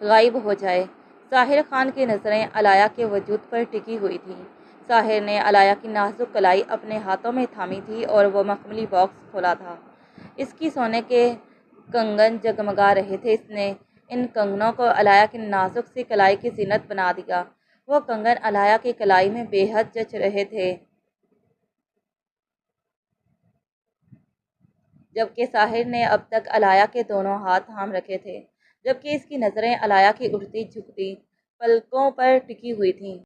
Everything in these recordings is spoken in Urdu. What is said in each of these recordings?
غائب ہو جائے۔ ساحر خان کی نظریں علایا کے وجود پر ٹکی ہوئی تھیں۔ ساحر نے علایا کی نازک کلائی اپنے ہاتھوں میں تھامی تھی اور وہ مخملی باکس کھولا تھا۔ اس کی سونے کے کنگن جگمگا رہے تھے۔ اس نے ان کنگنوں کو علایا کی نازک سی کلائی کی زینت بنا دیا۔ وہ کنگن علایا کی کلائی میں بے حد جچ رہے تھے، جبکہ ساحر نے اب تک علایا کے دونوں ہاتھ تھام رکھے تھے، جبکہ اس کی نظریں علایا کی اٹھتی جھکتی پلکوں پر ٹکی ہوئی تھیں۔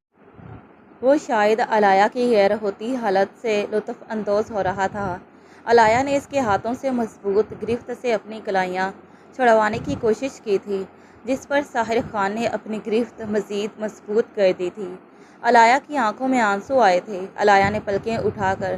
وہ شاید علایا کی غیر ہوتی حالت سے لطف اندوز ہو رہا تھا۔ علایا نے اس کے ہاتھوں سے مضبوط گرفت سے اپنی کلائیاں چھڑوانے کی کوشش کی تھی، جس پر ساحر خان نے اپنی گرفت مزید مضبوط کر دی تھی۔ علایا کی آنکھوں میں آنسو آئے تھے۔ علایا نے پلکیں اٹھا کر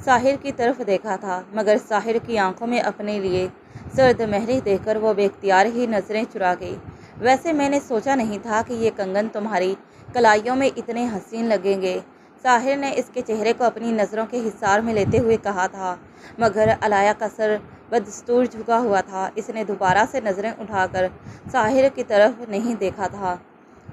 ساحر کی طرف دیکھا تھا، مگر ساحر کی آنکھوں میں اپنے لیے سرد مہری دیکھ کر وہ بے اختیار ہی نظریں چرا گئی۔ ویسے میں نے سوچا نہیں تھا کہ یہ کنگن تمہاری کلائیوں میں اتنے حسین لگیں گے، ساحر نے اس کے چہرے کو اپنی نظروں کے حصار میں لیتے ہوئے کہا تھا، مگر علایا کا سر بدستور جھکا ہوا تھا۔ اس نے دوبارہ سے نظریں اٹھا کر ساحر کی طرف نہیں دیکھا تھا۔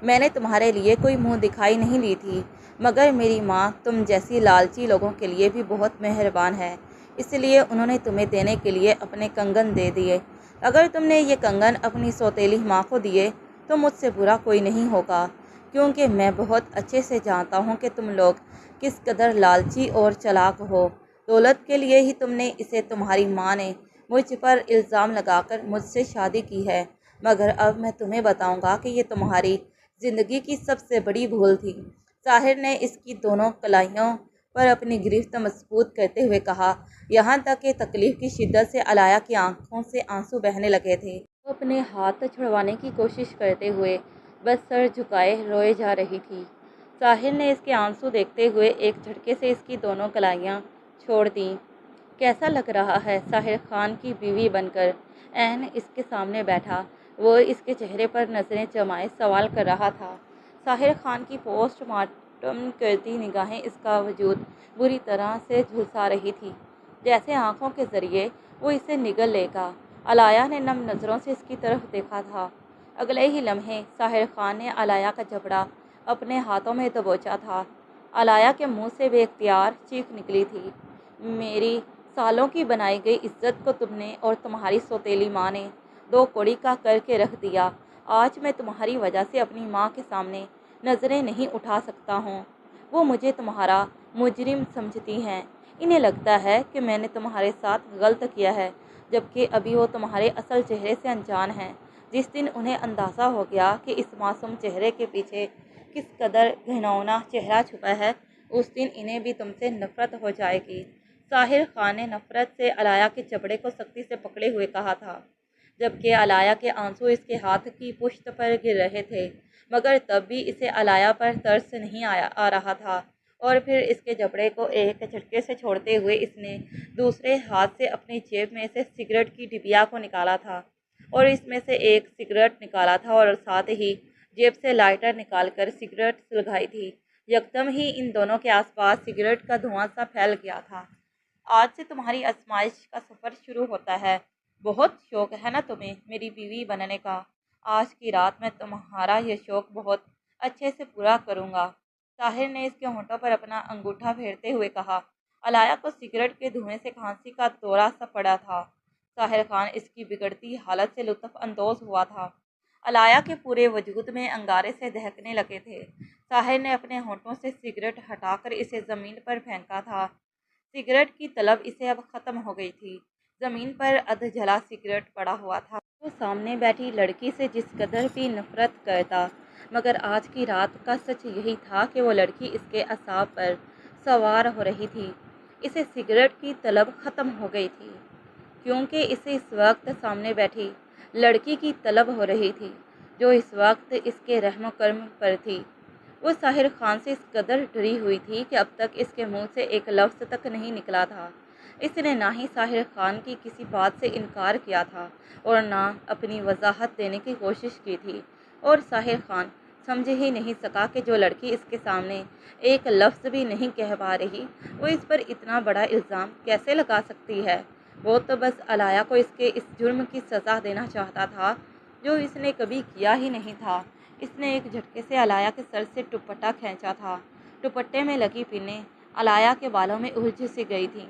میں نے تمہارے لیے کوئی منہ دکھائی نہیں لی تھی، مگر میری ماں تم جیسی لالچی لوگوں کے لیے بھی بہت مہربان ہے، اس لیے انہوں نے تمہیں دینے کے لیے اپنے کنگن دے دیے۔ اگر تم نے یہ کنگن اپنی سوتیلی ماں کو دیے تو مجھ سے برا کوئی نہیں ہوگا، کیونکہ میں بہت اچھے سے جانتا ہوں کہ تم لوگ کس قدر لالچی اور چالاک ہو۔ دولت کے لیے ہی تم نے اسے تمہاری ماں نے مجھ پر الزام لگا کر مجھ سے شادی کی ہے، مگر اب میں تمہیں بتاؤں گا کہ یہ تمہاری زندگی کی سب سے بڑی بھول تھی۔ ساحر نے اس کی دونوں کلائیوں پر اپنی گرفت مضبوط کرتے ہوئے کہا، یہاں تک کہ تکلیف کی شدت سے علایا کی آنکھوں سے آنسو بہنے لگے تھے۔ وہ اپنے ہاتھ چھڑوانے کی کوشش کرتے ہوئے بس سر جھکائے روئے جا رہی تھی۔ ساحر نے اس کے آنسو دیکھتے ہوئے ایک جھٹکے سے اس کی دونوں کلائیاں چھوڑ دیں۔ کیسا لگ رہا ہے؟ ساحر خان کی بیوی بن کر عین اس کے سامنے بیٹھا وہ اس کے چہرے پر نظریں جمائے سوال کر رہا تھا۔ ساحر خان کی پوسٹ مارٹم کرتی نگاہیں اس کا وجود بری طرح سے جھلسا رہی تھی، جیسے آنکھوں کے ذریعے وہ اسے نگل لے گا۔ علایا نے نم نظروں سے اس کی طرف دیکھا تھا۔ اگلے ہی لمحے ساحر خان نے علایا کا جبڑا اپنے ہاتھوں میں دبوچا تھا۔ علایا کے منہ سے بے اختیار چیخ نکلی تھی، میری سالوں کی بنائی گئی عزت کو تم نے اور تمہاری سوتیلی ماں نے دو کوڑی کا کر کے رکھ دیا۔ آج میں تمہاری وجہ سے اپنی ماں کے سامنے نظریں نہیں اٹھا سکتا ہوں۔ وہ مجھے تمہارا مجرم سمجھتی ہیں۔ انہیں لگتا ہے کہ میں نے تمہارے ساتھ غلط کیا ہے، جبکہ ابھی وہ تمہارے اصل چہرے سے انجان ہیں۔ جس دن انہیں اندازہ ہو گیا کہ اس معصوم چہرے کے پیچھے کس قدر گھناؤنا چہرہ چھپا ہے، اس دن انہیں بھی تم سے نفرت ہو جائے گی۔ ساحر خان نے نفرت سے علایا کے جبڑے کو سختی سے پکڑے ہوئے کہا تھا، جبکہ علایا کے آنسو اس کے ہاتھ کی پشت پر گر رہے تھے، مگر تب بھی اسے علایا پر ترس نہیں آ رہا تھا۔ اور پھر اس کے جبڑے کو ایک جھٹکے سے چھوڑتے ہوئے اس نے دوسرے ہاتھ سے اپنی جیب میں سے سگریٹ کی ڈبیا کو نکالا تھا اور اس میں سے ایک سگریٹ نکالا تھا اور ساتھ ہی جیب سے لائٹر نکال کر سگریٹ سلگائی تھی۔ یکدم ہی ان دونوں کے آس پاس سگریٹ کا دھواں سا پھیل گیا تھا۔ آج سے تمہاری آزمائش کا سفر شروع ہوتا ہے۔ بہت شوق ہے نا تمہیں میری بیوی بننے کا؟ آج کی رات میں تمہارا یہ شوق بہت اچھے سے پورا کروں گا۔ ساحر نے اس کے ہونٹوں پر اپنا انگوٹھا پھیرتے ہوئے کہا۔ علایا کو سگریٹ کے دھوئیں سے کھانسی کا دورہ سا پڑا تھا۔ ساحر خان اس کی بگڑتی حالت سے لطف اندوز ہوا تھا۔ علایا کے پورے وجود میں انگارے سے دہکنے لگے تھے۔ ساحر نے اپنے ہونٹوں سے سگریٹ ہٹا کر اسے زمین پر پھینکا تھا۔ سگریٹ کی طلب اسے اب ختم ہو گئی تھی۔ زمین پر ادھ جلا سگریٹ پڑا ہوا تھا۔ وہ سامنے بیٹھی لڑکی سے جس قدر بھی نفرت کرتا، مگر آج کی رات کا سچ یہی تھا کہ وہ لڑکی اس کے اعصاب پر سوار ہو رہی تھی۔ اسے سگریٹ کی طلب ختم ہو گئی تھی، کیونکہ اسے اس وقت سامنے بیٹھی لڑکی کی طلب ہو رہی تھی، جو اس وقت اس کے رحم و کرم پر تھی۔ وہ ساحر خان سے اس قدر ڈری ہوئی تھی کہ اب تک اس کے منہ سے ایک لفظ تک نہیں نکلا تھا۔ اس نے نہ ہی ساحر خان کی کسی بات سے انکار کیا تھا اور نہ اپنی وضاحت دینے کی کوشش کی تھی، اور ساحر خان سمجھ ہی نہیں سکا کہ جو لڑکی اس کے سامنے ایک لفظ بھی نہیں کہہ پا رہی، وہ اس پر اتنا بڑا الزام کیسے لگا سکتی ہے۔ وہ تو بس علایا کو اس کے اس جرم کی سزا دینا چاہتا تھا، جو اس نے کبھی کیا ہی نہیں تھا۔ اس نے ایک جھٹکے سے علایا کے سر سے دوپٹہ کھینچا تھا۔ دوپٹے میں لگی پنیں علایا کے بالوں میں الجھ سی گئی تھیں،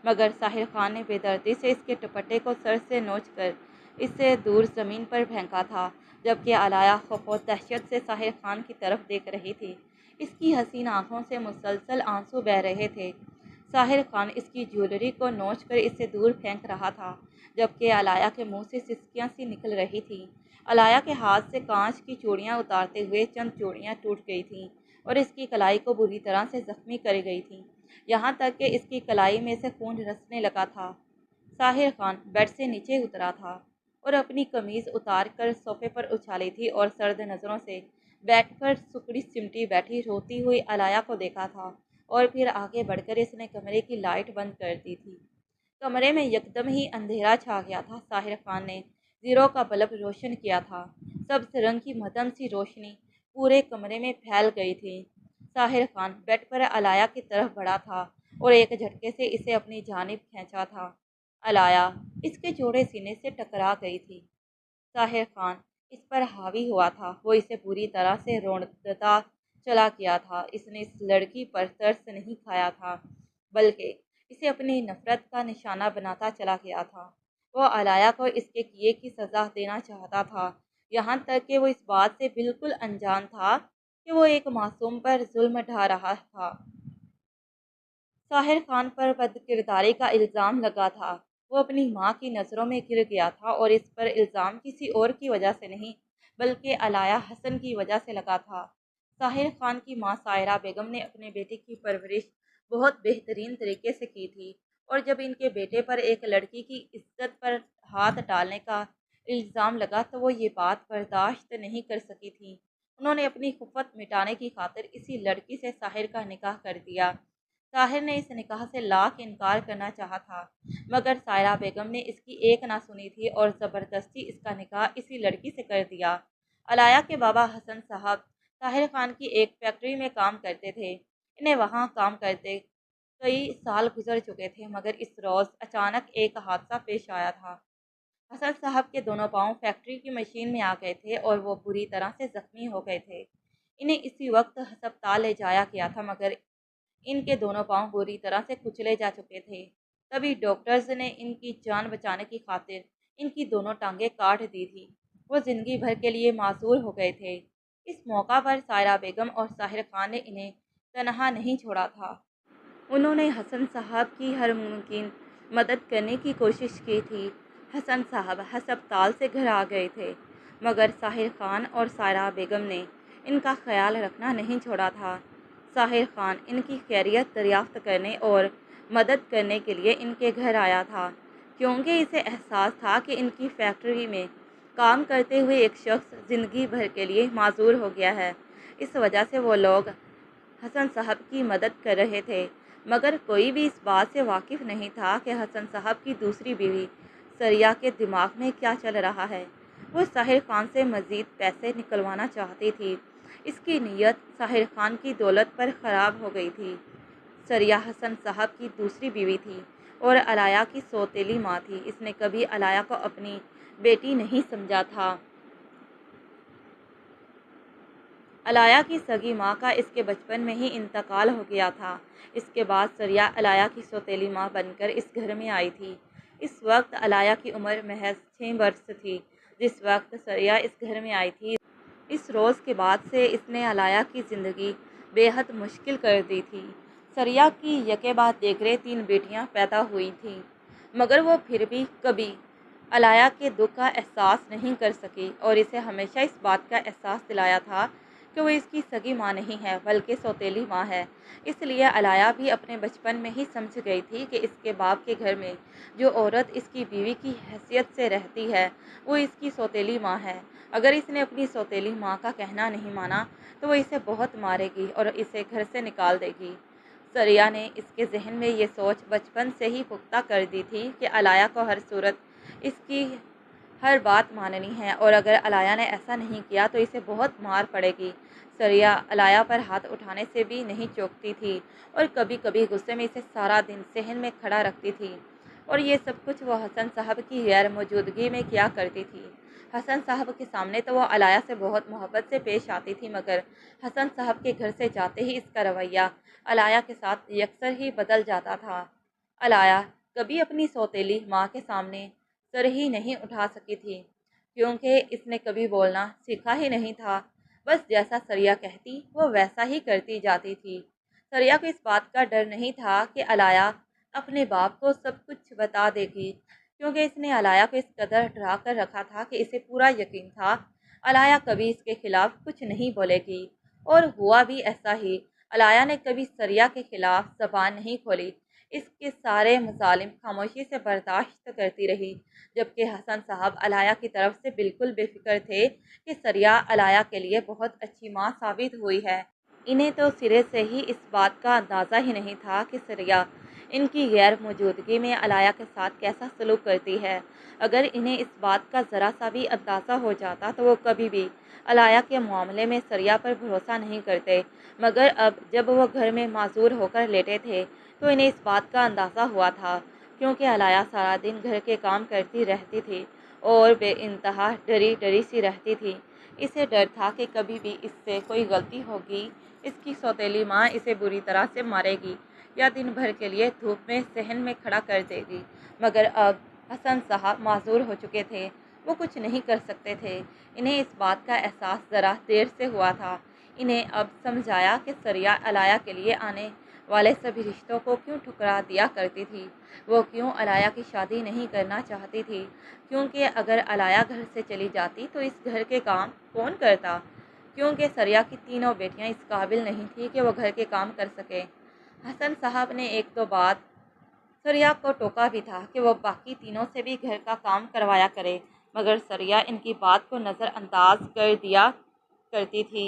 مگر ساحر خان نے بے دردی سے اس کے دوپٹے کو سر سے نوچ کر اس سے دور زمین پر پھینکا تھا، جبکہ علایا خوف و دہشت سے ساحر خان کی طرف دیکھ رہی تھی۔ اس کی حسین آنکھوں سے مسلسل آنسو بہہ رہے تھے۔ ساحر خان اس کی جیولری کو نوچ کر اس سے دور پھینک رہا تھا، جبکہ علایا کے منہ سے سسکیاں سی نکل رہی تھیں۔ علایا کے ہاتھ سے کانچ کی چوڑیاں اتارتے ہوئے چند چوڑیاں ٹوٹ گئی تھیں اور اس کی کلائی کو بری طرح سے زخمی کر گئی تھیں، یہاں تک کہ اس کی کلائی میں سے خون رسنے لگا تھا۔ ساحر خان بیڈ سے نیچے اترا تھا اور اپنی قمیض اتار کر صوفے پر اچھالی تھی اور سرد نظروں سے بیٹھ پر سکڑی سمٹی بیٹھی روتی ہوئی علایا کو دیکھا تھا، اور پھر آگے بڑھ کر اس نے کمرے کی لائٹ بند کر دی تھی۔ کمرے میں یکدم ہی اندھیرا چھا گیا تھا۔ ساحر خان نے زیرو کا بلب روشن کیا تھا۔ سبز رنگ کی مدھم سی روشنی پورے کمرے میں پھیل گئی تھی۔ ساحر خان بیڈ پر علایا کی طرف بڑھا تھا اور ایک جھٹکے سے اسے اپنی جانب کھینچا تھا۔ علایا اس کے چوڑے سینے سے ٹکرا گئی تھی۔ ساحر خان اس پر حاوی ہوا تھا۔ وہ اسے پوری طرح سے روندتا چلا گیا تھا۔ اس نے اس لڑکی پر ترس نہیں کھایا تھا، بلکہ اسے اپنی نفرت کا نشانہ بناتا چلا گیا تھا۔ وہ علایا کو اس کے کیے کی سزا دینا چاہتا تھا، یہاں تک کہ وہ اس بات سے بالکل انجان تھا کہ وہ ایک معصوم پر ظلم ڈھا رہا تھا۔ ساحر خان پر بد کرداری کا الزام لگا تھا۔ وہ اپنی ماں کی نظروں میں گر گیا تھا اور اس پر الزام کسی اور کی وجہ سے نہیں بلکہ علایا حسن کی وجہ سے لگا تھا۔ ساحر خان کی ماں سائرہ بیگم نے اپنے بیٹے کی پرورش بہت بہترین طریقے سے کی تھی، اور جب ان کے بیٹے پر ایک لڑکی کی عزت پر ہاتھ ڈالنے کا الزام لگا تو وہ یہ بات برداشت نہیں کر سکی تھیں۔ انہوں نے اپنی خفت مٹانے کی خاطر اسی لڑکی سے ساحر کا نکاح کر دیا۔ ساحر نے اس نکاح سے لاکھ انکار کرنا چاہا تھا، مگر سائرہ بیگم نے اس کی ایک نہ سنی تھی اور زبردستی اس کا نکاح اسی لڑکی سے کر دیا۔ علایا کے بابا حسن صاحب طاہر خان کی ایک فیکٹری میں کام کرتے تھے۔ انہیں وہاں کام کرتے کئی سال گزر چکے تھے، مگر اس روز اچانک ایک حادثہ پیش آیا تھا۔ حسن صاحب کے دونوں پاؤں فیکٹری کی مشین میں آ گئے تھے اور وہ بری طرح سے زخمی ہو گئے تھے۔ انہیں اسی وقت ہسپتال لے جایا گیا تھا، مگر ان کے دونوں پاؤں بری طرح سے کچلے جا چکے تھے۔ تبھی ڈاکٹرز نے ان کی جان بچانے کی خاطر ان کی دونوں ٹانگیں کاٹ دی تھی۔ وہ زندگی بھر کے لیے معذور ہو گئے تھے۔ اس موقع پر سائرہ بیگم اور ساحر خان نے انہیں تنہا نہیں چھوڑا تھا۔ انہوں نے حسن صاحب کی ہر ممکن مدد کرنے کی کوشش کی تھی۔ حسن صاحب ہسپتال سے گھر آ گئے تھے، مگر ساحر خان اور سائرہ بیگم نے ان کا خیال رکھنا نہیں چھوڑا تھا۔ ساحر خان ان کی خیریت دریافت کرنے اور مدد کرنے کے لیے ان کے گھر آیا تھا، کیونکہ اسے احساس تھا کہ ان کی فیکٹری میں کام کرتے ہوئے ایک شخص زندگی بھر کے لیے معذور ہو گیا ہے۔ اس وجہ سے وہ لوگ حسن صاحب کی مدد کر رہے تھے، مگر کوئی بھی اس بات سے واقف نہیں تھا کہ حسن صاحب کی دوسری بیوی سریہ کے دماغ میں کیا چل رہا ہے۔ وہ ساحر خان سے مزید پیسے نکلوانا چاہتی تھی۔ اس کی نیت ساحر خان کی دولت پر خراب ہو گئی تھی۔ سریہ حسن صاحب کی دوسری بیوی تھی اور علایا کی سوتیلی ماں تھی۔ اس نے کبھی علایا کو اپنی بیٹی نہیں سمجھا تھا۔ علایا کی سگی ماں کا اس کے بچپن میں ہی انتقال ہو گیا تھا۔ اس کے بعد سریہ علایا کی سوتیلی ماں بن کر اس گھر میں آئی تھی۔ اس وقت علایا کی عمر محض 6 برس تھی جس وقت سریہ اس گھر میں آئی تھی۔ اس روز کے بعد سے اس نے علایا کی زندگی بے حد مشکل کر دی تھی۔ سریہ کی یکے بعد دیگرے 3 بیٹیاں پیدا ہوئی تھیں، مگر وہ پھر بھی کبھی علایا کے دکھ کا احساس نہیں کر سکی اور اسے ہمیشہ اس بات کا احساس دلایا تھا کہ وہ اس کی سگی ماں نہیں ہے بلکہ سوتیلی ماں ہے۔ اس لیے علایا بھی اپنے بچپن میں ہی سمجھ گئی تھی کہ اس کے باپ کے گھر میں جو عورت اس کی بیوی کی حیثیت سے رہتی ہے وہ اس کی سوتیلی ماں ہے۔ اگر اس نے اپنی سوتیلی ماں کا کہنا نہیں مانا تو وہ اسے بہت مارے گی اور اسے گھر سے نکال دے گی۔ سریہ نے اس کے ذہن میں یہ سوچ بچپن سے ہی پختہ کر دی تھی کہ علایا کو ہر صورت اس کی ہر بات ماننی ہے، اور اگر علایا نے ایسا نہیں کیا تو اسے بہت مار پڑے گی۔ سریہ علایا پر ہاتھ اٹھانے سے بھی نہیں چوکتی تھی اور کبھی کبھی غصے میں اسے سارا دن صحن میں کھڑا رکھتی تھی، اور یہ سب کچھ وہ حسن صاحب کی غیر موجودگی میں کیا کرتی تھی۔ حسن صاحب کے سامنے تو وہ علایا سے بہت محبت سے پیش آتی تھی، مگر حسن صاحب کے گھر سے جاتے ہی اس کا رویہ علایا کے ساتھ یکسر ہی بدل جاتا تھا۔ علایا کبھی اپنی سوتیلی ماں کے سامنے سر ہی نہیں اٹھا سکی تھی، کیونکہ اس نے کبھی بولنا سیکھا ہی نہیں تھا۔ بس جیسا سریا کہتی وہ ویسا ہی کرتی جاتی تھی۔ سریا کو اس بات کا ڈر نہیں تھا کہ علایا اپنے باپ کو سب کچھ بتا دے گی، کیونکہ اس نے علایا کو اس قدر ڈرا کر رکھا تھا کہ اسے پورا یقین تھا علایا کبھی اس کے خلاف کچھ نہیں بولے گی، اور ہوا بھی ایسا ہی۔ علایا نے کبھی سریا کے خلاف زبان نہیں کھولی، اس کے سارے مظالم خاموشی سے برداشت کرتی رہی، جبکہ حسن صاحب علایا کی طرف سے بالکل بے فکر تھے کہ سریا علایا کے لیے بہت اچھی ماں ثابت ہوئی ہے۔ انہیں تو سرے سے ہی اس بات کا اندازہ ہی نہیں تھا کہ سریا ان کی غیر موجودگی میں علایا کے ساتھ کیسا سلوک کرتی ہے۔ اگر انہیں اس بات کا ذرا سا بھی اندازہ ہو جاتا تو وہ کبھی بھی علایا کے معاملے میں سریا پر بھروسہ نہیں کرتے، مگر اب جب وہ گھر میں معذور ہو کر لیٹے تھے تو انہیں اس بات کا اندازہ ہوا تھا، کیونکہ علایا سارا دن گھر کے کام کرتی رہتی تھی اور بے انتہا ڈری ڈری سی رہتی تھی۔ اسے ڈر تھا کہ کبھی بھی اس سے کوئی غلطی ہوگی، اس کی سوتیلی ماں اسے بری طرح سے مارے گی یا دن بھر کے لیے دھوپ میں صحن میں کھڑا کر دے گی، مگر اب حسن صاحب معذور ہو چکے تھے، وہ کچھ نہیں کر سکتے تھے۔ انہیں اس بات کا احساس ذرا دیر سے ہوا تھا۔ انہیں اب سمجھ آیا کہ سریا علایا کے لیے آنے والے سبھی رشتوں کو کیوں ٹھکرا دیا کرتی تھی، وہ کیوں علایا کی شادی نہیں کرنا چاہتی تھی، کیونکہ اگر علایا گھر سے چلی جاتی تو اس گھر کے کام کون کرتا، کیونکہ سریا کی تینوں بیٹیاں اس قابل نہیں تھی کہ وہ گھر کے کام کر سکے۔ حسن صاحب نے ایک دو بار سریا کو ٹوکا بھی تھا کہ وہ باقی تینوں سے بھی گھر کا کام کروایا کرے، مگر سریا ان کی بات کو نظر انداز کر دیا کرتی تھی،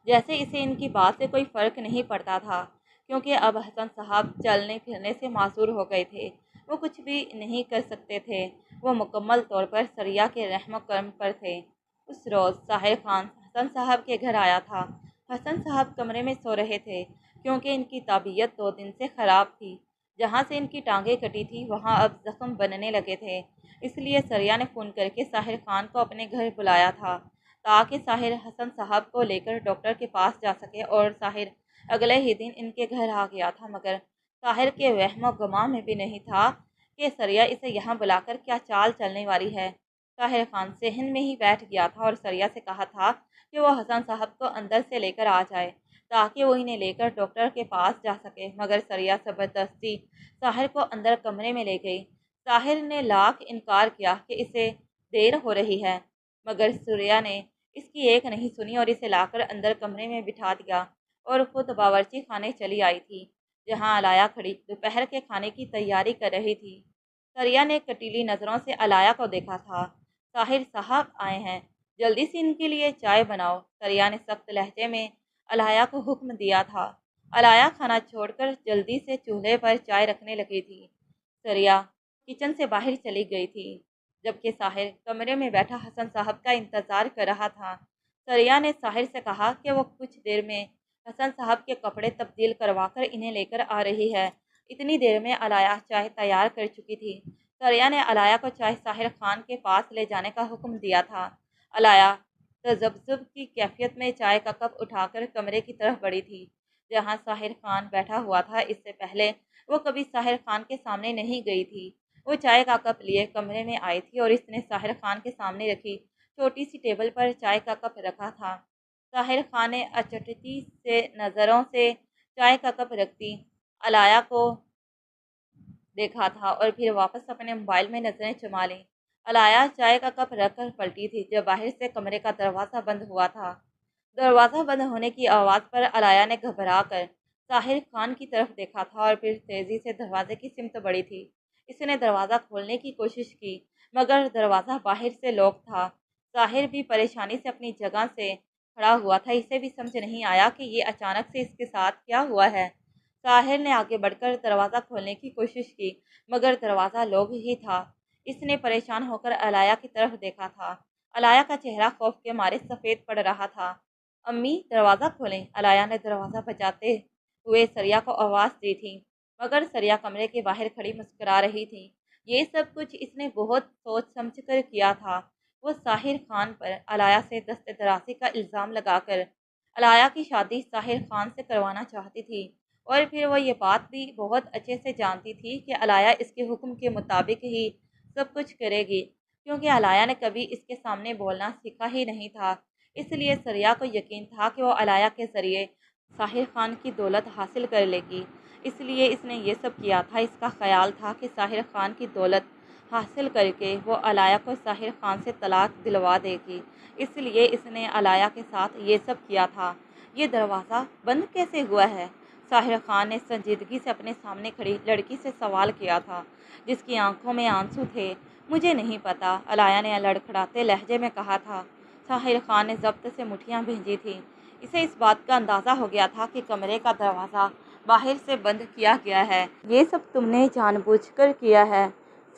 جیسے اسے ان کی بات سے کوئی فرق نہیں پڑتا تھا، کیونکہ اب حسن صاحب چلنے پھرنے سے معذور ہو گئے تھے، وہ کچھ بھی نہیں کر سکتے تھے، وہ مکمل طور پر سریا کے رحم و کرم پر تھے۔ اس روز طاہر خان حسن صاحب کے گھر آیا تھا۔ حسن صاحب کمرے میں سو رہے تھے، کیونکہ ان کی طبیعت 2 دن سے خراب تھی۔ جہاں سے ان کی ٹانگیں کٹی تھی وہاں اب زخم بننے لگے تھے، اس لیے سریا نے فون کر کے طاہر خان کو اپنے گھر بلایا تھا تاکہ طاہر حسن صاحب کو لے کر ڈاکٹر کے پاس جا سکے، اور طاہر اگلے ہی دن ان کے گھر آ گیا تھا، مگر طاہر کے وہم و گمان میں بھی نہیں تھا کہ سریا اسے یہاں بلا کر کیا چال چلنے والی ہے۔ طاہر خان صحن میں ہی بیٹھ گیا تھا اور سریا سے کہا تھا کہ وہ حسن صاحب کو اندر سے لے کر آ جائے تاکہ وہ انہیں لے کر ڈاکٹر کے پاس جا سکے، مگر سریا زبردستی طاہر کو اندر کمرے میں لے گئی۔ طاہر نے لاکھ انکار کیا کہ اسے دیر ہو رہی ہے، مگر سریا نے اس کی ایک نہیں سنی اور اسے لا کر اندر کمرے میں بٹھا دیا اور خود باورچی خانے چلی آئی تھی، جہاں علایا کھڑی دوپہر کے کھانے کی تیاری کر رہی تھی۔ سریا نے کٹیلی نظروں سے علایا کو دیکھا تھا۔ طاہر صاحب آئے ہیں، جلدی سے ان کے لیے چائے بناؤ، سریا نے سخت لہجے میں علایا کو حکم دیا تھا۔ علایا کھانا چھوڑ کر جلدی سے چولہے پر چائے رکھنے لگی تھی۔ سریا کچن سے باہر چلی گئی تھی، جبکہ طاہر کمرے میں بیٹھا حسن صاحب کا انتظار کر رہا تھا۔ سریا نے طاہر سے کہا کہ وہ کچھ دیر میں حسن صاحب کے کپڑے تبدیل کروا کر انہیں لے کر آ رہی ہے۔ اتنی دیر میں علایا چائے تیار کر چکی تھی۔ سریا نے علایا کو چائے طاہر خان کے پاس لے جانے کا حکم دیا تھا۔ علایا تذبذب کی کیفیت میں چائے کا کپ اٹھا کر کمرے کی طرف بڑھی تھی جہاں طاہر خان بیٹھا ہوا تھا۔ اس سے پہلے وہ کبھی طاہر خان کے سامنے نہیں گئی تھی۔ وہ چائے کا کپ لیے کمرے میں آئی تھی اور اس نے طاہر خان کے سامنے رکھی چھوٹی سی ٹیبل پر چائے کا کپ رکھا تھا۔ طاہر خان نے اچٹتی سے نظروں سے چائے کا کپ رکھتی علایا کو دیکھا تھا اور پھر واپس اپنے موبائل میں نظریں جما لیں۔ علایا چائے کا کپ رکھ کر پلٹی تھی جب باہر سے کمرے کا دروازہ بند ہوا تھا۔ دروازہ بند ہونے کی آواز پر علایا نے گھبرا کر طاہر خان کی طرف دیکھا تھا اور پھر تیزی سے دروازے کی سمت بڑھی تھی۔ اس نے دروازہ کھولنے کی کوشش کی، مگر دروازہ باہر سے لاک تھا۔ طاہر بھی پریشانی سے اپنی جگہ سے کھڑا ہوا تھا، اسے بھی سمجھ نہیں آیا کہ یہ اچانک سے اس کے ساتھ کیا ہوا ہے۔ طاہر نے آگے بڑھ کر دروازہ کھولنے کی کوشش کی، مگر دروازہ لاک ہی تھا۔ اس نے پریشان ہو کر علایا کی طرف دیکھا تھا۔ علایا کا چہرہ خوف کے مارے سفید پڑ رہا تھا۔ امی دروازہ کھولیں، علایا نے دروازہ بجاتے ہوئے سریا کو آواز دی تھی، مگر سریا کمرے کے باہر کھڑی مسکرا رہی تھی۔ یہ سب کچھ اس نے بہت سوچ سمجھ کر کیا تھا۔ وہ ساحر خان پر علایا سے دست درازی کا الزام لگا کر علایا کی شادی ساحر خان سے کروانا چاہتی تھی، اور پھر وہ یہ بات بھی بہت اچھے سے جانتی تھی کہ علایا اس کے حکم کے مطابق ہی سب کچھ کرے گی، کیونکہ علایا نے کبھی اس کے سامنے بولنا سیکھا ہی نہیں تھا۔ اس لیے سریا کو یقین تھا کہ وہ علایا کے ذریعے ساحر خان کی دولت حاصل کر لے گی، اس لیے اس نے یہ سب کیا تھا۔ اس کا خیال تھا کہ ساحر خان کی دولت حاصل کر کے وہ علایا کو ساحر خان سے طلاق دلوا دے گی، اس لیے اس نے علایا کے ساتھ یہ سب کیا تھا۔ یہ دروازہ بند کیسے ہوا ہے؟ ساحر خان نے سنجیدگی سے اپنے سامنے کھڑی لڑکی سے سوال کیا تھا، جس کی آنکھوں میں آنسو تھے۔ مجھے نہیں پتا، علایا نے لڑکھڑاتے لہجے میں کہا تھا۔ ساحر خان نے ضبط سے مٹھیاں بھیجی تھیں۔ اسے اس بات کا اندازہ ہو گیا تھا کہ کمرے کا دروازہ باہر سے بند کیا گیا ہے۔ یہ سب تم نے جان بوجھ کر کیا ہے؟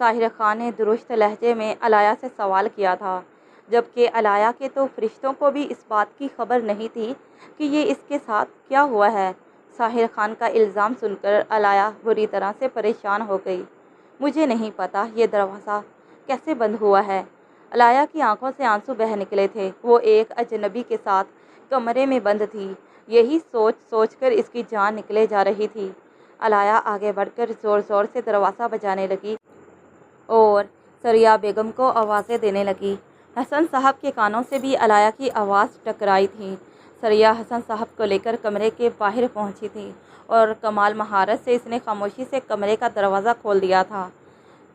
ساحر خان نے درست لہجے میں علایا سے سوال کیا تھا، جبکہ علایا کے تو فرشتوں کو بھی اس بات کی خبر نہیں تھی کہ یہ اس کے ساتھ کیا ہوا ہے۔ ساحر خان کا الزام سن کر علایا بری طرح سے پریشان ہو گئی۔ مجھے نہیں پتا یہ دروازہ کیسے بند ہوا ہے۔ علایا کی آنکھوں سے آنسو بہہ نکلے تھے۔ وہ ایک اجنبی کے ساتھ کمرے میں بند تھی، یہی سوچ سوچ کر اس کی جان نکلے جا رہی تھی۔ علایا آگے بڑھ کر زور زور سے دروازہ بجانے لگی اور سریا بیگم کو آوازیں دینے لگی۔ حسن صاحب کے کانوں سے بھی علایا کی آواز ٹکرائی تھی۔ سریا حسن صاحب کو لے کر کمرے کے باہر پہنچی تھی اور کمال مہارت سے اس نے خاموشی سے کمرے کا دروازہ کھول دیا تھا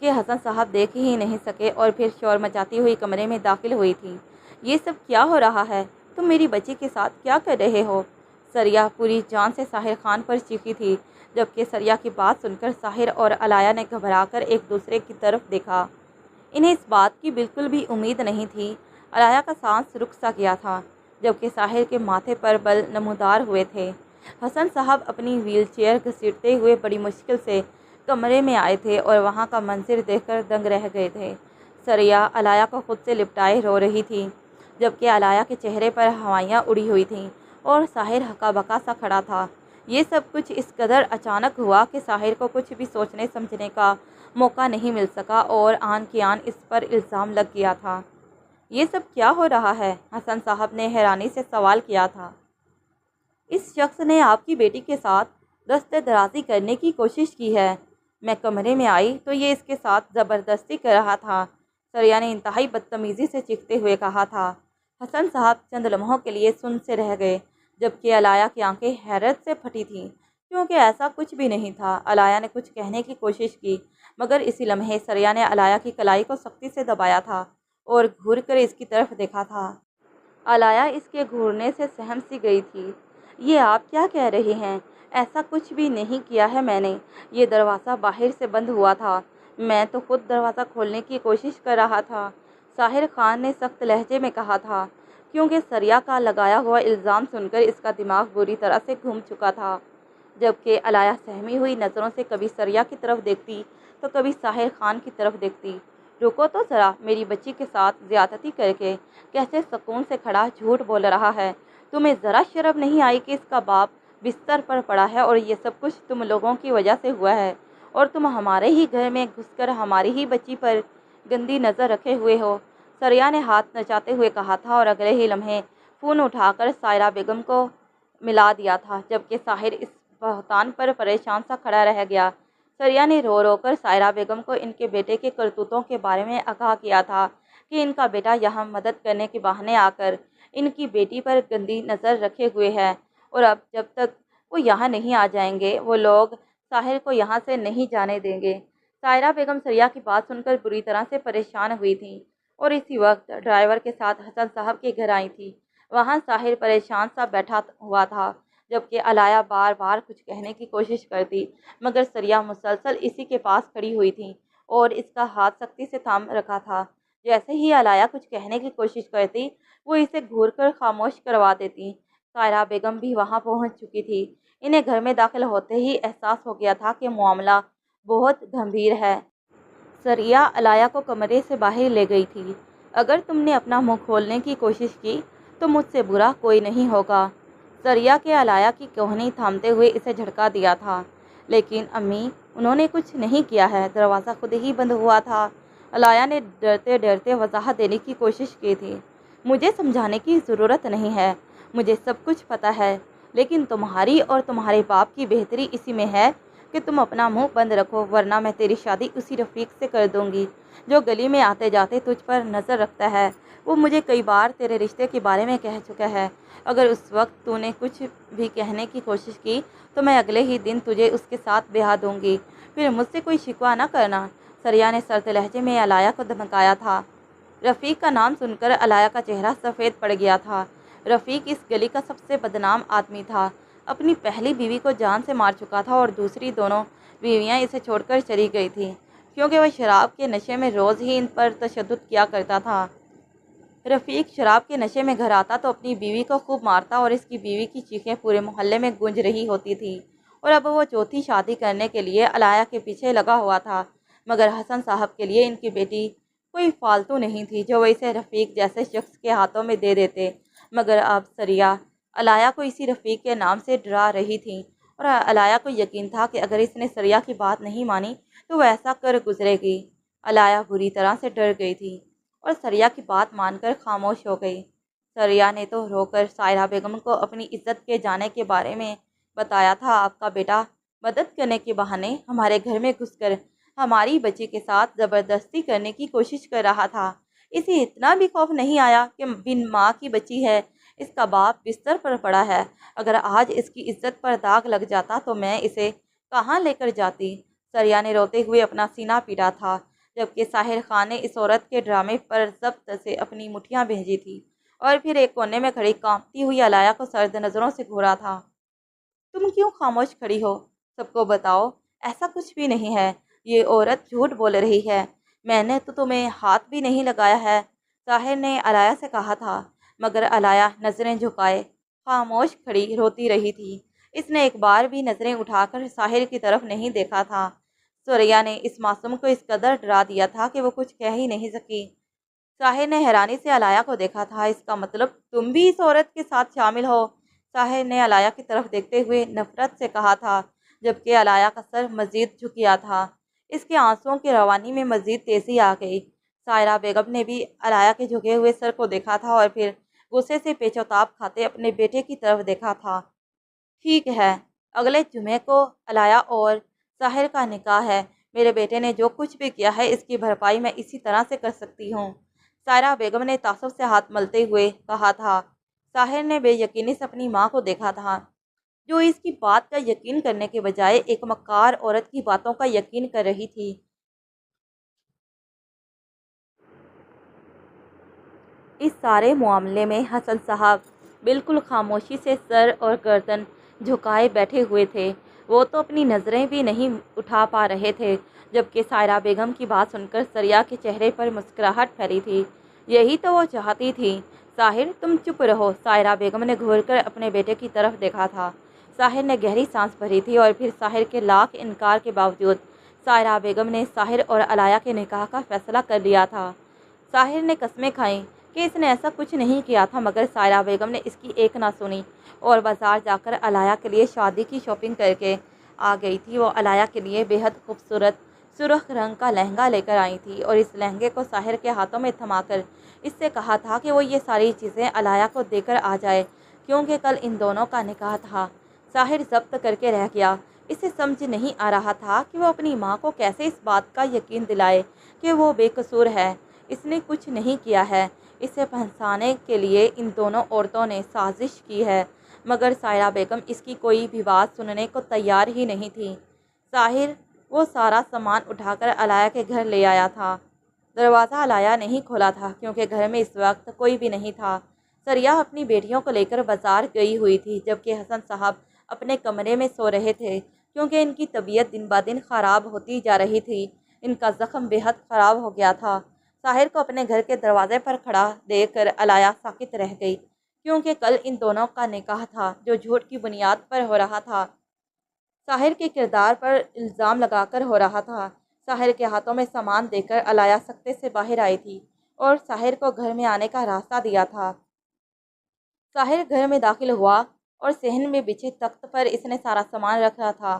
کہ حسن صاحب دیکھ ہی نہیں سکے، اور پھر شور مچاتی ہوئی کمرے میں داخل ہوئی تھی۔ یہ سب کیا ہو رہا ہے؟ تم میری بچی کے ساتھ کیا کر رہے ہو؟ سریا پوری جان سے ساحر خان پر چیخی تھی، جبکہ سریا کی بات سن کر ساحر اور علایا نے گھبرا کر ایک دوسرے کی طرف دیکھا۔ انہیں اس بات کی بالکل بھی امید نہیں تھی۔ علایا کا سانس رک سا گیا تھا، جبکہ ساحر کے ماتھے پر بل نمودار ہوئے تھے۔ حسن صاحب اپنی ویل چیئر گھسیٹتے ہوئے بڑی مشکل سے کمرے میں آئے تھے اور وہاں کا منظر دیکھ کر دنگ رہ گئے تھے۔ سریا علایا کو خود سے لپٹائے رو رہی تھی، جبکہ علایا کے چہرے پر ہوائیاں اڑی ہوئی تھیں اور ساحر ہکا بکا سا کھڑا تھا۔ یہ سب کچھ اس قدر اچانک ہوا کہ ساحر کو کچھ بھی سوچنے سمجھنے کا موقع نہیں مل سکا اور آن کی آن اس پر الزام لگ گیا تھا۔ یہ سب کیا ہو رہا ہے؟ حسن صاحب نے حیرانی سے سوال کیا تھا۔ اس شخص نے آپ کی بیٹی کے ساتھ دست درازی کرنے کی کوشش کی ہے۔ میں کمرے میں آئی تو یہ اس کے ساتھ زبردستی کر رہا تھا، سریا نے انتہائی بدتمیزی سے چیختے ہوئے کہا تھا۔ حسن صاحب چند لمحوں کے لیے سن سے رہ گئے، جبکہ علایا کی آنکھیں حیرت سے پھٹی تھیں، کیونکہ ایسا کچھ بھی نہیں تھا۔ علایا نے کچھ کہنے کی کوشش کی، مگر اسی لمحے سریا نے علایا کی کلائی کو سختی سے دبایا تھا اور گھور کر اس کی طرف دیکھا تھا۔ علایا اس کے گھورنے سے سہم سی گئی تھی۔ یہ آپ کیا کہہ رہے ہیں؟ ایسا کچھ بھی نہیں کیا ہے میں نے۔ یہ دروازہ باہر سے بند ہوا تھا، میں تو خود دروازہ کھولنے کی کوشش کر رہا تھا، ساحر خان نے سخت لہجے میں کہا تھا، کیونکہ سریا کا لگایا ہوا الزام سن کر اس کا دماغ بری طرح سے گھوم چکا تھا، جبکہ علایا سہمی ہوئی نظروں سے کبھی سریا کی طرف دیکھتی تو کبھی ساحر خان کی طرف دیکھتی۔ رکو تو ذرا، میری بچی کے ساتھ زیادتی کر کے کیسے سکون سے کھڑا جھوٹ بول رہا ہے؟ تمہیں ذرا شرم نہیں آئی کہ اس کا باپ بستر پر پڑا ہے اور یہ سب کچھ تم لوگوں کی وجہ سے ہوا ہے، اور تم ہمارے ہی گھر میں گھس کر ہماری ہی بچی پر گندی نظر رکھے ہوئے ہو؟ سریا نے ہاتھ نچاتے ہوئے کہا تھا اور اگلے ہی لمحے فون اٹھا کر سائرہ بیگم کو ملا دیا تھا، جبکہ ساحر اس بہتان پر پریشان سا کھڑا رہ گیا۔ سریا نے رو رو کر سائرہ بیگم کو ان کے بیٹے کے کرتوتوں کے بارے میں آگاہ کیا تھا کہ ان کا بیٹا یہاں مدد کرنے کے بہانے آ کر ان کی بیٹی پر گندی نظر رکھے ہوئے ہے، اور اب جب تک وہ یہاں نہیں آ جائیں گے وہ لوگ ساحر کو یہاں سے نہیں جانے دیں گے۔ سائرہ بیگم سریا کی بات سن کر بری طرح سے پریشان ہوئی تھیں اور اسی وقت ڈرائیور کے ساتھ حسن صاحب کے گھر آئی تھی۔ وہاں ساحر پریشان سا بیٹھا ہوا تھا، جبکہ علایا بار بار کچھ کہنے کی کوشش کرتی، مگر سریا مسلسل اسی کے پاس کھڑی ہوئی تھی اور اس کا ہاتھ سختی سے تھام رکھا تھا۔ جیسے ہی علایا کچھ کہنے کی کوشش کرتی وہ اسے گھور کر خاموش کروا دیتی۔ سائرہ بیگم بھی وہاں پہنچ چکی تھی۔ انہیں گھر میں داخل ہوتے ہی احساس ہو گیا تھا کہ معاملہ بہت گمبھیر ہے۔ سریا علایا کو کمرے سے باہر لے گئی تھی۔ اگر تم نے اپنا منہ کھولنے کی کوشش کی تو مجھ سے برا کوئی نہیں ہوگا۔ سریا کے علایا کی کوہنی تھامتے ہوئے اسے جھٹکا دیا تھا۔ لیکن امی، انہوں نے کچھ نہیں کیا ہے، دروازہ خود ہی بند ہوا تھا۔ علایا نے ڈرتے ڈرتے وضاحت دینے کی کوشش کی تھی۔ مجھے سمجھانے کی ضرورت نہیں ہے، مجھے سب کچھ پتہ ہے، لیکن تمہاری اور تمہارے باپ کی بہتری اسی میں ہے کہ تم اپنا منہ بند رکھو، ورنہ میں تیری شادی اسی رفیق سے کر دوں گی جو گلی میں آتے جاتے تجھ پر نظر رکھتا ہے۔ وہ مجھے کئی بار تیرے رشتے کے بارے میں کہہ چکا ہے۔ اگر اس وقت تو نے کچھ بھی کہنے کی کوشش کی تو میں اگلے ہی دن تجھے اس کے ساتھ بیاہ دوں گی، پھر مجھ سے کوئی شکوہ نہ کرنا۔ سریہ نے سرد لہجے میں علایا کو دھمکایا تھا۔ رفیق کا نام سن کر علایا کا چہرہ سفید پڑ گیا تھا۔ رفیق اس گلی کا سب سے بدنام آدمی تھا، اپنی پہلی بیوی کو جان سے مار چکا تھا اور دوسری دونوں بیویاں اسے چھوڑ کر چلی گئی تھیں کیونکہ وہ شراب کے نشے میں روز ہی ان پر تشدد کیا کرتا تھا۔ رفیق شراب کے نشے میں گھر آتا تو اپنی بیوی کو خوب مارتا اور اس کی بیوی کی چیخیں پورے محلے میں گونج رہی ہوتی تھیں، اور اب وہ چوتھی شادی کرنے کے لیے علایا کے پیچھے لگا ہوا تھا۔ مگر حسن صاحب کے لیے ان کی بیٹی کوئی فالتو نہیں تھی جو وہ اسے رفیق جیسے شخص کے ہاتھوں میں دے دیتے، مگر اب سریہ علایا کو اسی رفیق کے نام سے ڈرا رہی تھی، اور علایا کو یقین تھا کہ اگر اس نے سریہ کی بات نہیں مانی تو وہ ایسا کر گزرے گی۔ علایا بری طرح سے ڈر گئی تھی اور سریہ کی بات مان کر خاموش ہو گئی۔ سریہ نے تو رو کر سائرہ بیگم کو اپنی عزت کے جانے کے بارے میں بتایا تھا۔ آپ کا بیٹا مدد کرنے کے بہانے ہمارے گھر میں گھس کر ہماری بچی کے ساتھ زبردستی کرنے کی کوشش کر رہا تھا۔ اسے اتنا بھی خوف نہیں آیا کہ بن ماں کی بچی ہے، اس کا باپ بستر پر پڑا ہے، اگر آج اس کی عزت پر داغ لگ جاتا تو میں اسے کہاں لے کر جاتی۔ سریہ نے روتے ہوئے اپنا سینہ پیٹا تھا، جبکہ ساحر خان نے اس عورت کے ڈرامے پر ضبط سے اپنی مٹھیاں بھیجی تھی اور پھر ایک کونے میں کھڑی کانپتی ہوئی علایا کو سرد نظروں سے گھورا تھا۔ تم کیوں خاموش کھڑی ہو؟ سب کو بتاؤ، ایسا کچھ بھی نہیں ہے، یہ عورت جھوٹ بول رہی ہے، میں نے تو تمہیں ہاتھ بھی نہیں لگایا ہے، ساحر نے علایا سے کہا تھا۔ مگر علایا نظریں جھکائے خاموش کھڑی روتی رہی تھی۔ اس نے ایک بار بھی نظریں اٹھا کر ساحر کی طرف نہیں دیکھا تھا۔ سریہ نے اس معصوم کو اس قدر ڈرا دیا تھا کہ وہ کچھ کہہ ہی نہیں سکی۔ ساحر نے حیرانی سے علایا کو دیکھا تھا۔ اس کا مطلب تم بھی اس عورت کے ساتھ شامل ہو؟ ساحر نے علایا کی طرف دیکھتے ہوئے نفرت سے کہا تھا، جبکہ علایا کا سر مزید جھکیا تھا۔ اس کے آنسوؤں کی روانی میں مزید تیزی آ گئی۔ سائرہ بیگم نے بھی علایا کے جھکے ہوئے سر کو دیکھا تھا اور پھر غصے سے پیچ و تاب کھاتے اپنے بیٹے کی طرف دیکھا تھا۔ ٹھیک ہے، اگلے جمعے کو علایا اور ساحر کا نکاح ہے۔ میرے بیٹے نے جو کچھ بھی کیا ہے اس کی بھرپائی میں اسی طرح سے کر سکتی ہوں، سائرہ بیگم نے تعصب سے ہاتھ ملتے ہوئے کہا تھا۔ ساحر نے بے یقینی سے اپنی ماں کو دیکھا تھا، جو اس کی بات کا یقین کرنے کے بجائے ایک مکار عورت کی باتوں کا یقین کر رہی تھی۔ اس سارے معاملے میں حسن صاحب بالکل خاموشی سے سر اور گردن جھکائے بیٹھے ہوئے تھے۔ وہ تو اپنی نظریں بھی نہیں اٹھا پا رہے تھے، جبکہ سائرہ بیگم کی بات سن کر سریہ کے چہرے پر مسکراہٹ پھیلی تھی۔ یہی تو وہ چاہتی تھی۔ ساحر تم چپ رہو، سائرہ بیگم نے گھور کر اپنے بیٹے کی طرف دیکھا تھا۔ ساحر نے گہری سانس بھری تھی اور پھر ساحر کے لاکھ انکار کے باوجود سائرہ بیگم نے ساحر اور علایا کے نکاح کا فیصلہ کر لیا تھا۔ ساحر نے قسمیں کھائیں کہ اس نے ایسا کچھ نہیں کیا تھا، مگر سائرہ بیگم نے اس کی ایک نہ سنی اور بازار جا کر علایا کے لیے شادی کی شاپنگ کر کے آ گئی تھی۔ وہ علایا کے لیے بے حد خوبصورت سرخ رنگ کا لہنگا لے کر آئی تھی اور اس لہنگے کو ساحر کے ہاتھوں میں تھما کر اس سے کہا تھا کہ وہ یہ ساری چیزیں علایا کو دے کر آ جائے، کیونکہ کل ان دونوں کا نکاح تھا۔ ساحر ضبط کر کے رہ گیا۔ اسے سمجھ نہیں آ رہا تھا کہ وہ اپنی ماں کو کیسے اس بات کا یقین دلائے کہ وہ بے قصور ہے، اس نے کچھ نہیں کیا ہے، اسے پھنسانے کے لیے ان دونوں عورتوں نے سازش کی ہے۔ مگر سائرہ بیگم اس کی کوئی بھی بات سننے کو تیار ہی نہیں تھی۔ ساحر وہ سارا سامان اٹھا کر علایا کے گھر لے آیا تھا۔ دروازہ علایا نہیں کھولا تھا کیونکہ گھر میں اس وقت کوئی بھی نہیں تھا۔ سریہ اپنی بیٹیوں کو لے کر بازار گئی ہوئی تھی، جبکہ حسن صاحب اپنے کمرے میں سو رہے تھے کیونکہ ان کی طبیعت دن بہ دن خراب ہوتی جا رہی تھی۔ ان کا زخم بے حد خراب ہو گیا تھا۔ ساحر کو اپنے گھر کے دروازے پر کھڑا دیکھ کر علایا ساکت رہ گئی، کیونکہ کل ان دونوں کا نکاح تھا جو جھوٹ کی بنیاد پر ہو رہا تھا، ساحر کے کردار پر الزام لگا کر ہو رہا تھا۔ ساحر کے ہاتھوں میں سامان دے کر علایا سکتے سے باہر آئی تھی اور ساحر کو گھر میں آنے کا راستہ دیا تھا۔ ساحر گھر میں داخل ہوا اور صحن میں بچھے تخت پر اس نے سارا سامان رکھا تھا۔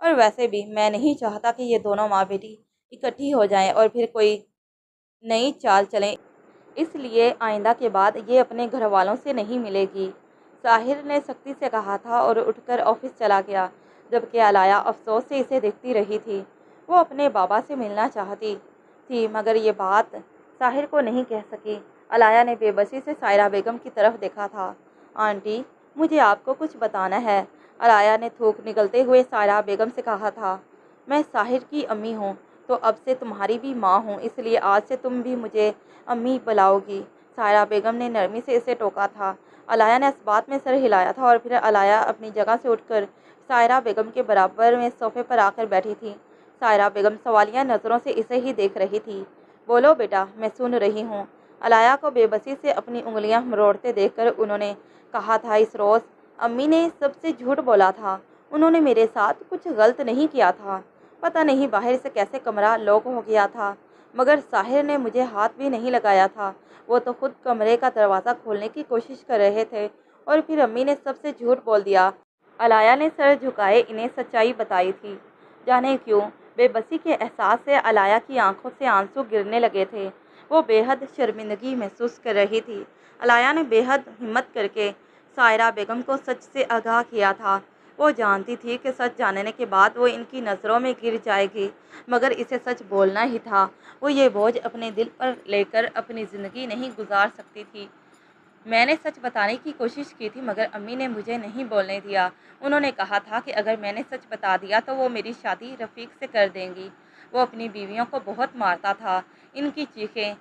اور ویسے بھی میں نہیں چاہتا کہ یہ دونوں ماں بیٹی اکٹھی ہو جائیں اور پھر کوئی نئی چال چلیں، اس لیے آئندہ کے بعد یہ اپنے گھر والوں سے نہیں ملے گی۔ ساحر نے سختی سے کہا تھا اور اٹھ کر آفس چلا گیا، جبکہ علایا افسوس سے اسے دیکھتی رہی تھی۔ وہ اپنے بابا سے ملنا چاہتی تھی مگر یہ بات ساحر کو نہیں کہہ سکی۔ علایا نے بے بسی سے سائرہ بیگم کی طرف دیکھا تھا۔ آنٹی، مجھے آپ کو کچھ بتانا ہے، علایا نے تھوک نگلتے ہوئے سائرہ بیگم سے کہا تھا۔ میں ساحر کی امی ہوں تو اب سے تمہاری بھی ماں ہوں، اس لیے آج سے تم بھی مجھے امی بلاؤ گی، سائرہ بیگم نے نرمی سے اسے ٹوکا تھا۔ علایا نے اس بات میں سر ہلایا تھا اور پھر علایا اپنی جگہ سے اٹھ کر سائرہ بیگم کے برابر میں صوفے پر آ کر بیٹھی تھی۔ سائرہ بیگم سوالیہ نظروں سے اسے ہی دیکھ رہی تھی۔ بولو بیٹا، میں سن رہی ہوں، علایا کو بے بسی سے اپنی انگلیاں مروڑتے دیکھ کر انہوں نے کہا تھا۔ اس روز امی نے سب سے جھوٹ بولا تھا، انہوں نے میرے ساتھ کچھ غلط نہیں کیا تھا، پتہ نہیں باہر سے کیسے کمرہ لاک ہو گیا تھا، مگر ساحر نے مجھے ہاتھ بھی نہیں لگایا تھا، وہ تو خود کمرے کا دروازہ کھولنے کی کوشش کر رہے تھے اور پھر امی نے سب سے جھوٹ بول دیا۔ علایا نے سر جھکائے انہیں سچائی بتائی تھی۔ جانے کیوں بے بسی کے احساس سے علایا کی آنکھوں سے آنسو گرنے لگے تھے۔ وہ بے حد شرمندگی محسوس کر رہی تھی۔ علایا نے بے حد ہمت کر کے سائرہ بیگم کو سچ سے آگاہ کیا تھا۔ وہ جانتی تھی کہ سچ جاننے کے بعد وہ ان کی نظروں میں گر جائے گی، مگر اسے سچ بولنا ہی تھا۔ وہ یہ بوجھ اپنے دل پر لے کر اپنی زندگی نہیں گزار سکتی تھی۔ میں نے سچ بتانے کی کوشش کی تھی مگر امی نے مجھے نہیں بولنے دیا۔ انہوں نے کہا تھا کہ اگر میں نے سچ بتا دیا تو وہ میری شادی رفیق سے کر دیں گی۔ وہ اپنی بیویوں کو بہت مارتا تھا، ان کی چیخیں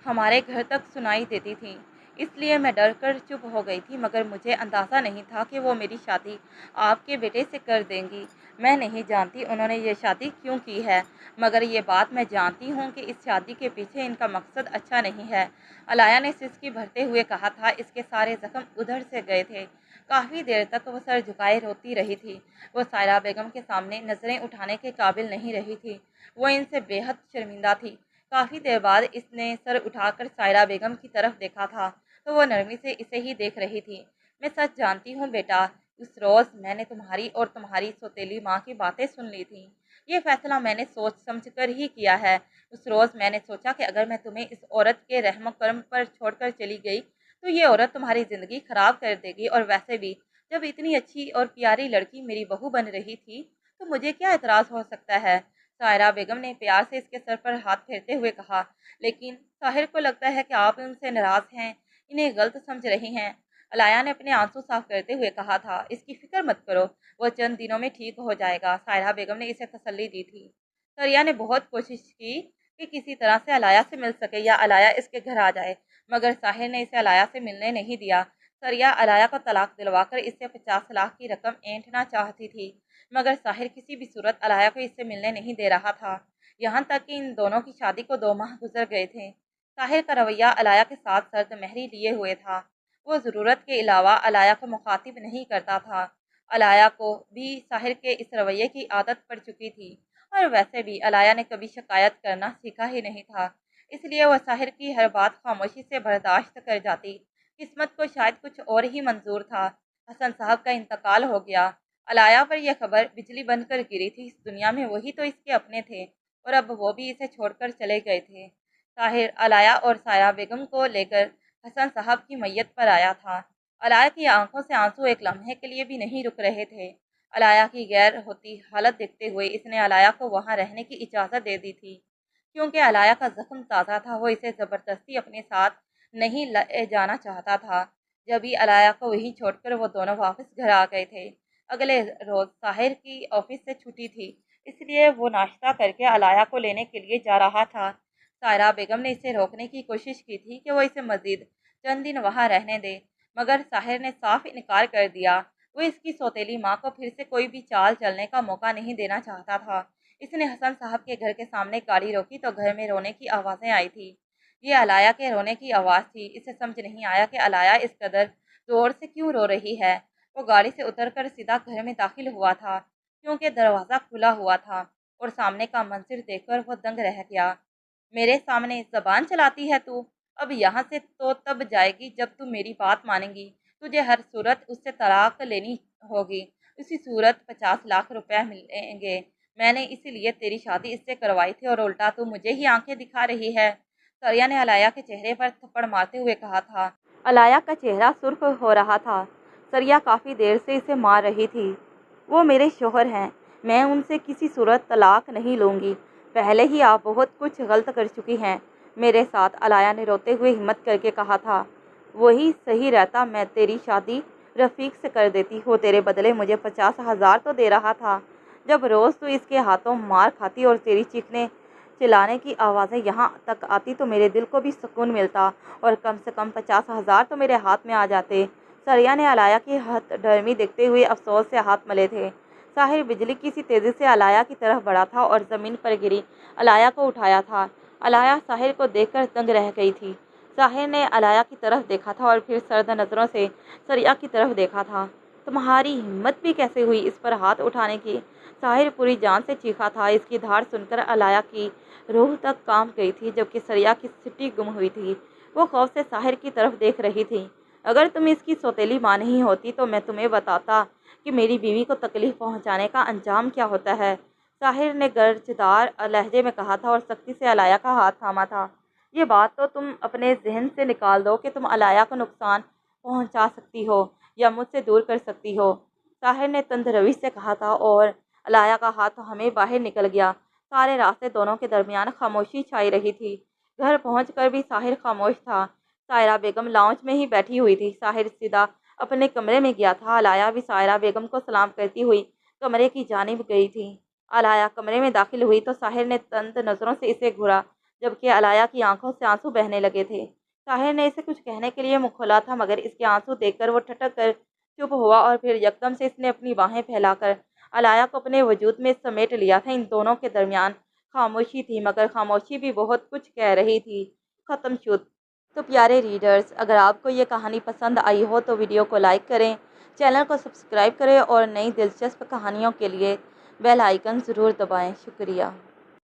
ہمارے گھر تک سنائی دیتی تھیں، اس لیے میں ڈر کر چپ ہو گئی تھی، مگر مجھے اندازہ نہیں تھا کہ وہ میری شادی آپ کے بیٹے سے کر دیں گی۔ میں نہیں جانتی انہوں نے یہ شادی کیوں کی ہے، مگر یہ بات میں جانتی ہوں کہ اس شادی کے پیچھے ان کا مقصد اچھا نہیں ہے۔ علایا نے سسکی بھرتے ہوئے کہا تھا۔ اس کے سارے زخم ادھر سے گئے تھے۔ کافی دیر تک وہ سر جھکائے روتی رہی تھی۔ وہ سائرہ بیگم کے سامنے نظریں اٹھانے کے قابل نہیں رہی تھی۔ وہ ان سے بے حد شرمندہ تھی۔ کافی دیر بعد اس نے سر اٹھا کر سائرہ بیگم کی طرف دیکھا تھا تو وہ نرمی سے اسے ہی دیکھ رہی تھی۔ میں سچ جانتی ہوں بیٹا، اس روز میں نے تمہاری اور تمہاری سوتیلی ماں کی باتیں سن لی تھیں۔ یہ فیصلہ میں نے سوچ سمجھ کر ہی کیا ہے۔ اس روز میں نے سوچا کہ اگر میں تمہیں اس عورت کے رحم و کرم پر چھوڑ کر چلی گئی تو یہ عورت تمہاری زندگی خراب کر دے گی، اور ویسے بھی جب اتنی اچھی اور پیاری لڑکی میری بہو بن رہی تھی تو مجھے کیا اعتراض ہو سکتا ہے؟ سائرہ بیگم نے پیار سے اس کے سر پر ہاتھ پھیرتے ہوئے کہا۔ لیکن طاہر کو لگتا ہے کہ آپ ان سے ناراض ہیں، انہیں غلط سمجھ رہی ہیں، علایا نے اپنے آنسو صاف کرتے ہوئے کہا تھا۔ اس کی فکر مت کرو، وہ چند دنوں میں ٹھیک ہو جائے گا، سائرہ بیگم نے اسے تسلی دی تھی۔ سریہ نے بہت کوشش کی کہ کسی طرح سے علایا سے مل سکے یا علایا اس کے گھر آ جائے، مگر ساحر نے اسے علایا سے ملنے نہیں دیا۔ سریہ علایا کو طلاق دلوا کر اس سے 50 لاکھ کی رقم اینٹھنا چاہتی تھی، مگر ساحر کسی بھی صورت علایا کو اس سے ملنے نہیں دے رہا تھا، یہاں تک کہ ان دونوں کی شادی کو 2 ماہ گزر گئے تھے۔ ساحر کا رویہ علایا کے ساتھ سرد مہری لیے ہوئے تھا۔ وہ ضرورت کے علاوہ علایا کو مخاطب نہیں کرتا تھا۔ علایا کو بھی ساحر کے اس رویے کی عادت پڑ چکی تھی، اور ویسے بھی علایا نے کبھی شکایت کرنا سیکھا ہی نہیں تھا، اس لیے وہ ساحر کی ہر بات خاموشی سے برداشت کر جاتی۔ قسمت کو شاید کچھ اور ہی منظور تھا۔ حسن صاحب کا انتقال ہو گیا۔ علایا پر یہ خبر بجلی بن کر گری تھی۔ اس دنیا میں وہی تو اس کے اپنے تھے، اور اب وہ بھی اسے چھوڑ کر چلے گئے تھے۔ طاہر علایا اور سائرہ بیگم کو لے کر حسن صاحب کی میت پر آیا تھا۔ علایا کی آنکھوں سے آنسو ایک لمحے کے لیے بھی نہیں رک رہے تھے۔ علایا کی غیر ہوتی حالت دیکھتے ہوئے اس نے علایا کو وہاں رہنے کی اجازت دے دی تھی، کیونکہ علایا کا زخم تازہ تھا، وہ اسے زبردستی اپنے ساتھ نہیں لے جانا چاہتا تھا۔ جبھی علایا کو وہیں چھوڑ کر وہ دونوں واپس گھر آ گئے تھے۔ اگلے روز طاہر کی آفس سے چھٹی تھی، اس لیے وہ ناشتہ کر کے علایا کو لینے کے لیے جا رہا تھا۔ سائرہ بیگم نے اسے روکنے کی کوشش کی تھی کہ وہ اسے مزید چند دن وہاں رہنے دے، مگر طاہر نے صاف انکار کر دیا۔ وہ اس کی سوتیلی ماں کو پھر سے کوئی بھی چال چلنے کا موقع نہیں دینا چاہتا تھا۔ اس نے حسن صاحب کے گھر کے سامنے گاڑی روکی تو گھر میں رونے کی آوازیں آئی تھی۔ یہ علایا کے رونے کی آواز تھی۔ اسے سمجھ نہیں آیا کہ علایا اس قدر زور سے کیوں رو رہی ہے۔ وہ گاڑی سے اتر کر سیدھا گھر میں داخل ہوا تھا، کیونکہ دروازہ کھلا ہوا تھا، اور سامنے کا منظر دیکھ کر وہ دنگ رہ گیا۔ میرے سامنے زبان چلاتی ہے تو؟ اب یہاں سے تو تب جائے گی جب تو میری بات مانے گی۔ تجھے ہر صورت اس سے طلاق لینی ہوگی۔ اسی صورت 50 لاکھ روپے ملیں گے۔ میں نے اسی لیے تیری شادی اس سے کروائی تھی اور الٹا تو مجھے ہی آنکھیں دکھا رہی ہے۔ سریا نے علایا کے چہرے پر تھپڑ مارتے ہوئے کہا تھا۔ علایا کا چہرہ سرخ ہو رہا تھا۔ سریا کافی دیر سے اسے مار رہی تھی۔ وہ میرے شوہر ہیں، میں ان سے کسی صورت طلاق نہیں لوں گی۔ پہلے ہی آپ بہت کچھ غلط کر چکی ہیں میرے ساتھ، علایا نے روتے ہوئے ہمت کر کے کہا تھا۔ وہی صحیح رہتا، میں تیری شادی رفیق سے کر دیتی، وہ تیرے بدلے مجھے 50,000 تو دے رہا تھا۔ جب روز تو اس کے ہاتھوں مار کھاتی اور تیری چیخنے چلانے کی آوازیں یہاں تک آتی تو میرے دل کو بھی سکون ملتا اور کم سے کم 50,000 تو میرے ہاتھ میں آ جاتے۔ سریا نے علایا کی ہت ڈرمی دیکھتے ہوئے افسوس سے ہاتھ ملے تھے۔ ساحر بجلی کی سی تیزی سے علایا کی طرف بڑھا تھا اور زمین پر گری علایا کو اٹھایا تھا۔ علایا ساحر کو دیکھ کر دنگ رہ گئی تھی۔ ساحر نے علایا کی طرف دیکھا تھا اور پھر سرد نظروں سے سریا کی طرف دیکھا تھا۔ تمہاری ہمت بھی کیسے ہوئی اس پر ہاتھ اٹھانے کی؟ ساحر پوری جان سے چیخا تھا۔ اس کی دھاڑ سن کر علایا کی روح تک کانپ گئی تھی، جبکہ سریا کی سٹی گم ہوئی تھی۔ وہ خوف سے ساحر کی طرف دیکھ رہی تھی۔ اگر تم اس کی سوتیلی ماں نہیں ہوتی تو میں تمہیں بتاتا کہ میری بیوی کو تکلیف پہنچانے کا انجام کیا ہوتا ہے، ساحر نے گرجدار لہجے میں کہا تھا اور سختی سے علایا کا ہاتھ تھاما تھا۔ یہ بات تو تم اپنے ذہن سے نکال دو کہ تم علایا کو نقصان پہنچا سکتی ہو یا مجھ سے دور کر سکتی ہو، ساحر نے تند روی سے کہا تھا اور علایا کا ہاتھ ہمیں باہر نکل گیا۔ سارے راستے دونوں کے درمیان خاموشی چھائی رہی تھی۔ گھر پہنچ کر بھی ساحر خاموش تھا۔ سائرہ بیگم لاؤنج میں ہی بیٹھی ہوئی تھی۔ ساحر سیدھا اپنے کمرے میں گیا تھا۔ علایا بھی سائرہ بیگم کو سلام کرتی ہوئی کمرے کی جانب گئی تھی۔ علایا کمرے میں داخل ہوئی تو ساحر نے تند نظروں سے اسے گھورا، جبکہ علایا کی آنکھوں سے آنسو بہنے لگے تھے۔ ساحر نے اسے کچھ کہنے کے لیے منہ کھولا تھا، مگر اس کے آنسو دیکھ کر وہ ٹھٹک کر چپ ہوا اور پھر یکدم سے اس نے اپنی باہیں پھیلا کر علایا کو اپنے وجود میں سمیٹ لیا تھا۔ ان دونوں کے درمیان خاموشی تھی، مگر خاموشی بھی بہت کچھ کہہ رہی تھی۔ ختم شد۔ تو پیارے ریڈرز، اگر آپ کو یہ کہانی پسند آئی ہو تو ویڈیو کو لائک کریں، چینل کو سبسکرائب کریں اور نئی دلچسپ کہانیوں کے لیے بیل آئیکن ضرور دبائیں۔ شکریہ۔